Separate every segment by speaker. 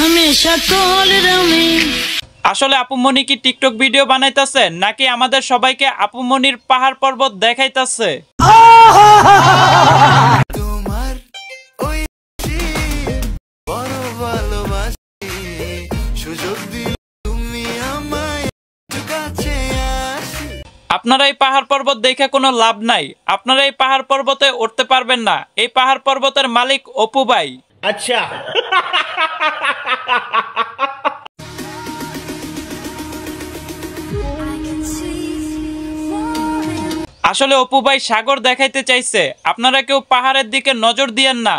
Speaker 1: हमेशा call rummy
Speaker 2: আসলে আপুমনি কি টিকটক ভিডিও বানাইতাছে নাকি আমাদের সবাইকে আপুমনির পাহাড় পর্বত দেখাইতাছে?
Speaker 3: তোমার ওই বড় ভালোবাসি সুযোগ দিলে তুমি আমায় কাছে আসি।
Speaker 2: আপনারা এই পাহাড় পর্বত দেখে কোনো লাভ নাই। আপনারা এই পাহাড় পর্বতে উঠতে পারবেন না। এই পাহাড় পর্বতের মালিক অপু ভাই।
Speaker 4: अच्छा
Speaker 2: আসলে অপু ভাই সাগর দেখাইতে চাইছে। আপনারা কেউ পাহাড়ের দিকে নজর দিয়েন না।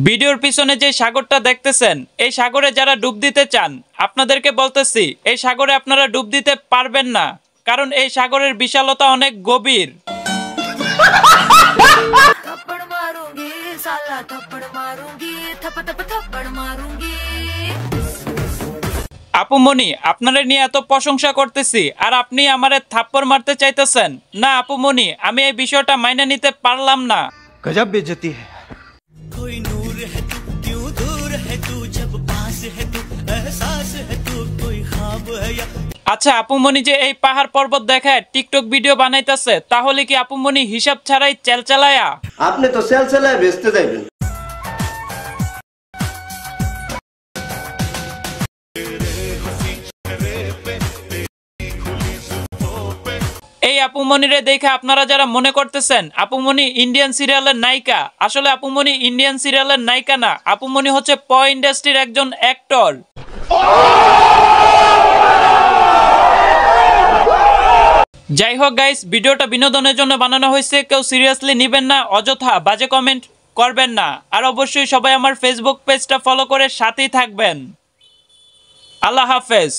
Speaker 2: ভিডিওর পিছনে যে সাগরটা দেখতেছেন, এই সাগরে যারা ডুব দিতে চান, আপনাদেরকে বলতেছি এই সাগরে আপনারা ডুব দিতে পারবেন না, কারণ এই সাগরের বিশালতা অনেক গভীর।
Speaker 1: थप्पड़ मारूंगी साला थप्पड़ मारूंगी थप थप थप्पड़ मारूंगी।
Speaker 2: আপুমনি, আপনারা নিয়ে এত প্রশংসা করতেছি আর আপনি আমারে থাপ্পড় মারতে চাইতেছেন না। আপুমনি, আমি এই বিষয়টা মাইনে নিতে পারলাম না।
Speaker 3: गजब बेइज्जती है।
Speaker 5: कोई नूर है तू क्यों दूर है तू जब पास है तू एहसास है तू कोई ख्वाब है या
Speaker 2: আচ্ছা, আপুমনি যে এই পাহাড় পর্বত দেখায় টিকটক ভিডিও বানাইতেছে, তাহলে কি আপুমনি হিসাব ছাড়াই চেলচালায়া?
Speaker 4: आपने तो सेल चलाया बेचते जाइए।
Speaker 2: এই আপুমনিরে দেখে আপনারা যারা মনে করতেছেন আপুমনি ইন্ডিয়ান সিরিয়ালের নায়িকা, আসলে আপুমনি ইন্ডিয়ান সিরিয়ালের নায়িকা না। আপুমনি হচ্ছে প ইন্ডাস্ট্রির একজন অ্যাক্টর। যাই হোক গাইস, ভিডিওটা বিনোদনের জন্য বানানো হয়েছে, কেউ সিরিয়াসলি নেবেন না, অযথা বাজে কমেন্ট করবেন না। আর অবশ্যই সবাই আমার ফেসবুক পেজটা ফলো করে সাথেই থাকবেন। আল্লাহ হাফেজ।